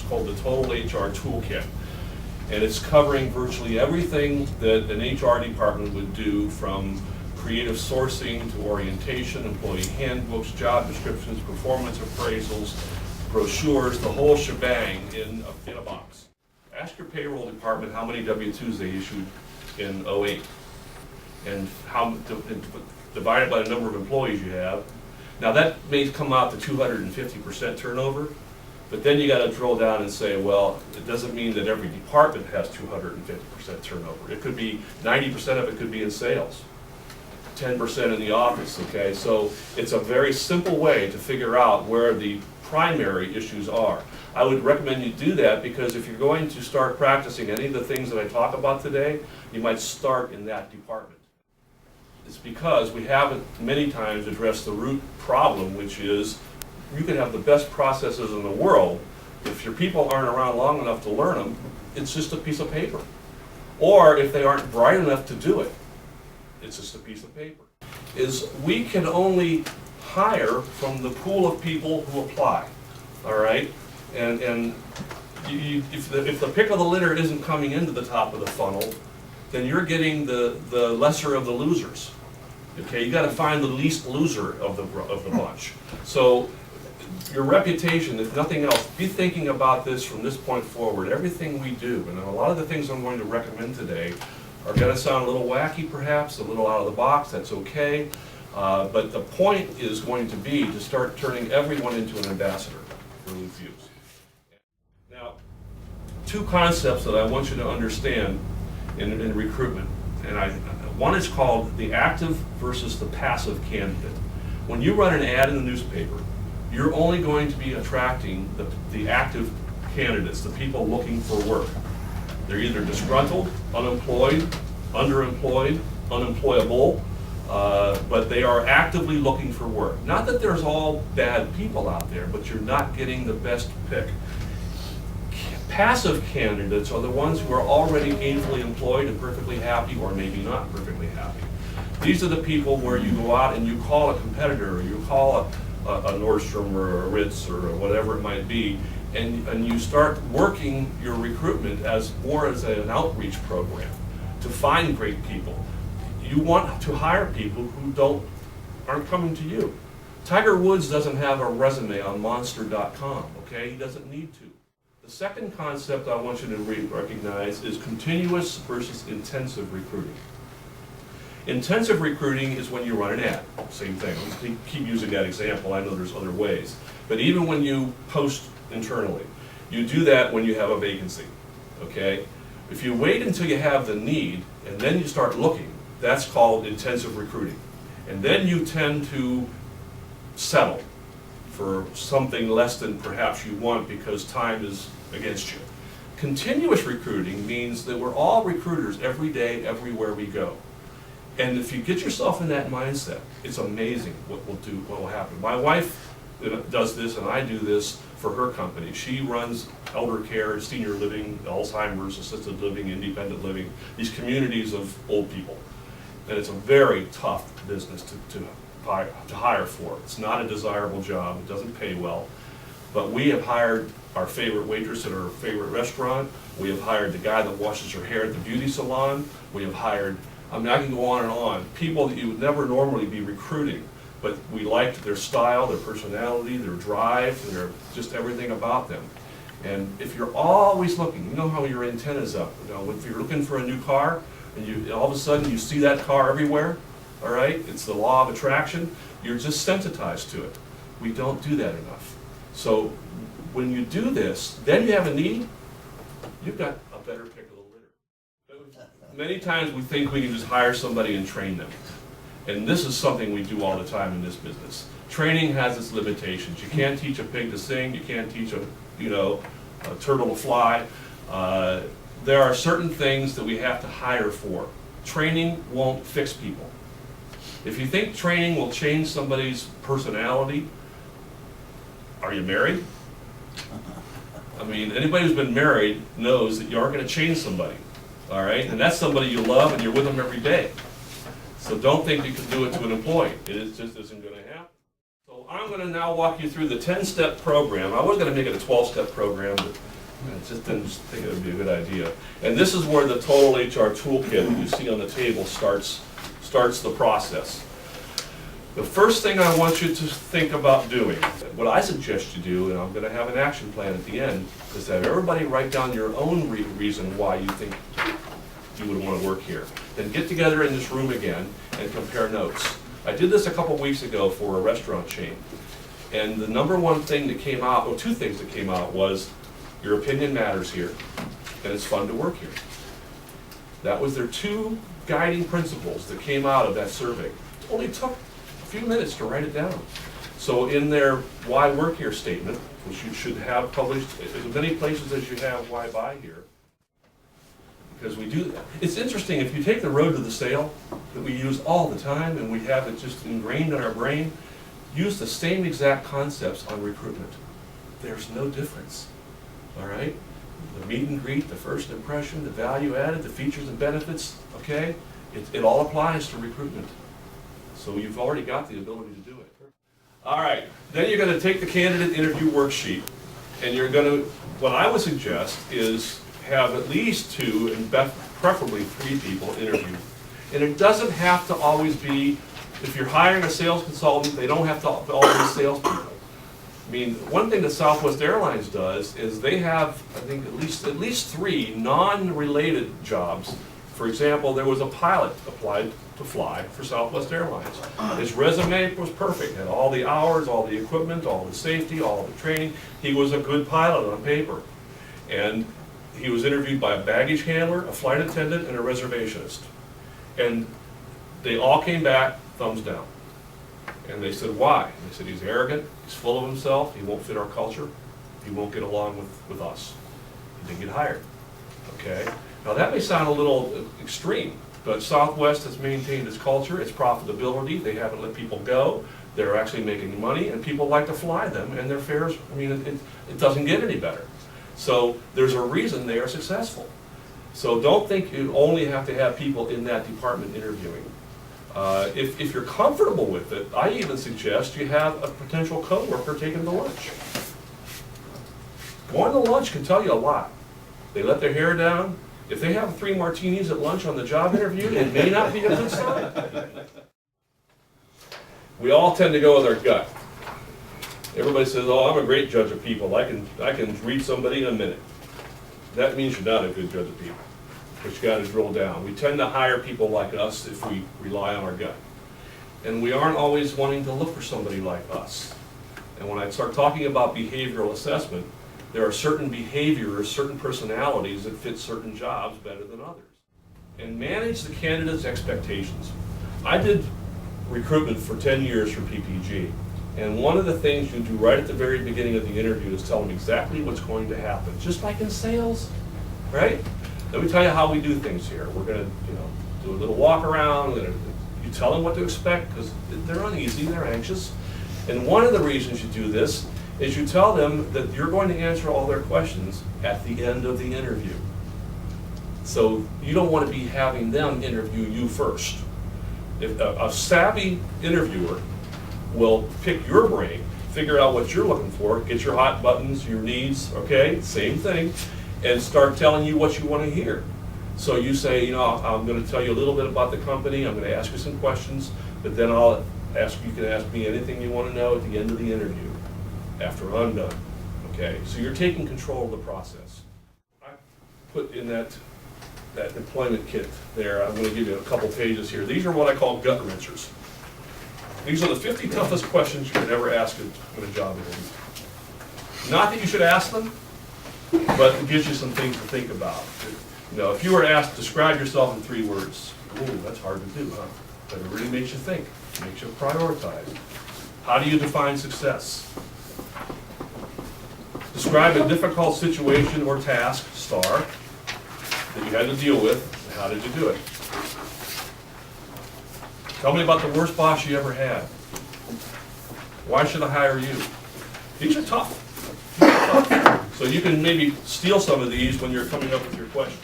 called the Total HR Toolkit. And it's covering virtually everything that an HR department would do, from creative sourcing to orientation, employee handbooks, job descriptions, performance appraisals, brochures, the whole shebang in a box. Ask your payroll department how many W-2s they issued in '08 and how divided by the number of employees you have. Now that may come out to 250% turnover, but then you got to drill down and say, well, it doesn't mean that every department has 250% turnover. It could be 90% of it could be in sales, 10% in the office, okay? So it's a very simple way to figure out where the primary issues are. I would recommend you do that, because if you're going to start practicing any of the things that I talk about today, you might start in that department. It's because we haven't many times addressed the root problem, which is you can have the best processes in the world. If your people aren't around long enough to learn them, it's just a piece of paper. Or if they aren't bright enough to do it, it's just a piece of paper. We can only hire from the pool of people who apply, all right? And if the pick of the litter isn't coming into the top of the funnel, then you're getting the lesser of the losers. Okay, you got to find the least loser of the bunch. So your reputation, if nothing else, be thinking about this from this point forward. Everything we do, and a lot of the things I'm going to recommend today are going to sound a little wacky, perhaps, a little out of the box. That's okay. But the point is going to be to start turning everyone into an ambassador for Infuse. Now, two concepts that I want you to understand in recruitment, and one is called the active versus the passive candidate. When you run an ad in the newspaper, you're only going to be attracting the active candidates, the people looking for work. They're either disgruntled, unemployed, underemployed, unemployable, but they are actively looking for work. Not that there's all bad people out there, but you're not getting the best pick. Passive candidates are the ones who are already gainfully employed and perfectly happy, or maybe not perfectly happy. These are the people where you go out and you call a competitor, or you call a Nordstrom or a Ritz or whatever it might be, and you start working your recruitment as more as an outreach program to find great people. You want to hire people who aren't coming to you. Tiger Woods doesn't have a resume on monster.com, okay? He doesn't need to. The second concept I want you to recognize is continuous versus intensive recruiting. Intensive recruiting is when you run an ad. Same thing. Let's keep using that example. I know there's other ways. But even when you post internally, you do that when you have a vacancy, okay? If you wait until you have the need and then you start looking, that's called intensive recruiting. And then you tend to settle for something less than perhaps you want because time is against you. Continuous recruiting means that we're all recruiters every day, everywhere we go. And if you get yourself in that mindset, it's amazing what will happen. My wife does this, and I do this for her company. She runs elder care, senior living, Alzheimer's, assisted living, independent living, these communities of old people. And it's a very tough business to hire for. It's not a desirable job. It doesn't pay well. But we have hired our favorite waitress at our favorite restaurant. We have hired the guy that washes your hair at the beauty salon. We have hired, I mean, I can go on, people that you would never normally be recruiting, but we liked their style, their personality, their drive, just everything about them. And if you're always looking, you know how your antenna's up. You know, if you're looking for a new car, and all of a sudden you see that car everywhere, all right? It's the law of attraction. You're just sensitized to it. We don't do that enough. So when you do this, then you have a need, you've got a better pick of the litter. Many times we think we can just hire somebody and train them. And this is something we do all the time in this business. Training has its limitations. You can't teach a pig to sing. You can't teach a turtle to fly. There are certain things that we have to hire for. Training won't fix people. If you think training will change somebody's personality, are you married? I mean, anybody who's been married knows that you aren't going to change somebody, all right? And that's somebody you love and you're with them every day. So don't think you can do it to an employee. It just isn't going to happen. So I'm going to now walk you through the 10-step program. I was going to make it a 12-step program, but I just didn't think it would be a good idea. And this is where the Total HR Toolkit that you see on the table starts the process. The first thing I want you to think about doing, what I suggest you do, and I'm going to have an action plan at the end, is have everybody write down your own reason why you think you would want to work here. Then get together in this room again and compare notes. I did this a couple weeks ago for a restaurant chain. And the number one thing that came out, or two things that came out, was your opinion matters here, and it's fun to work here. That was their two guiding principles that came out of that survey. It only took a few minutes to write it down. So in their why work here statement, which you should have published as many places as you have why buy here, because we do that. It's interesting, if you take the road to the sale that we use all the time and we have it just ingrained in our brain, use the same exact concepts on recruitment. There's no difference, all right? The meet and greet, the first impression, the value added, the features and benefits, okay? It all applies to recruitment. So you've already got the ability to do it. All right, then you're gonna take the candidate interview worksheet and you're gonna, what I would suggest is have at least 2 and preferably 3 people interview. And it doesn't have to always be, if you're hiring a sales consultant, they don't have to all be salespeople. I mean, one thing that Southwest Airlines does is they have, I think, at least 3 non-related jobs. For example, there was a pilot applied to fly for Southwest Airlines. His resume was perfect, had all the hours, all the equipment, all the safety, all the training. He was a good pilot on paper. And he was interviewed by a baggage handler, a flight attendant, and a reservationist. And they all came back, thumbs down. And they said, why? And they said, he's arrogant, he's full of himself, he won't fit our culture, he won't get along with us. He didn't get hired, okay? Now that may sound a little extreme, but Southwest has maintained its culture, its profitability, they haven't let people go, they're actually making money, and people like to fly them, and their fares, I mean, it doesn't get any better. So there's a reason they are successful. So don't think you only have to have people in that department interviewing. If you're comfortable with it, I even suggest you have a potential coworker take them to lunch. Going to lunch can tell you a lot. They let their hair down. If they have 3 martinis at lunch on the job interview, it may not be a good sign. We all tend to go with our gut. Everybody says, oh, I'm a great judge of people. I can read somebody in a minute. That means you're not a good judge of people. But you got to drill down. We tend to hire people like us if we rely on our gut. And we aren't always wanting to look for somebody like us. And when I start talking about behavioral assessment, there are certain behaviors, certain personalities that fit certain jobs better than others. And manage the candidate's expectations. I did recruitment for 10 years for PPG. And one of the things you do right at the very beginning of the interview is tell them exactly what's going to happen. Just like in sales, right? Let me tell you how we do things here. We're going to, do a little walk around. You tell them what to expect because they're uneasy, they're anxious. And one of the reasons you do this is you tell them that you're going to answer all their questions at the end of the interview. So you don't want to be having them interview you first. If a savvy interviewer will pick your brain, figure out what you're looking for, get your hot buttons, your needs, okay, same thing, and start telling you what you want to hear. So you say, I'm going to tell you a little bit about the company, I'm going to ask you some questions, but then you can ask me anything you want to know at the end of the interview, after I'm done, okay? So you're taking control of the process. I put in that employment kit there, I'm going to give you a couple pages here. These are what I call gut wrenchers. These are the 50 toughest questions you could ever ask in a job interview. Not that you should ask them, but it gives you some things to think about. If you were asked, describe yourself in 3 words, ooh, that's hard to do, huh? But it really makes you think, makes you prioritize. How do you define success? Describe a difficult situation or task, star, that you had to deal with, and how did you do it? Tell me about the worst boss you ever had. Why should I hire you? These are tough. So you can maybe steal some of these when you're coming up with your questions.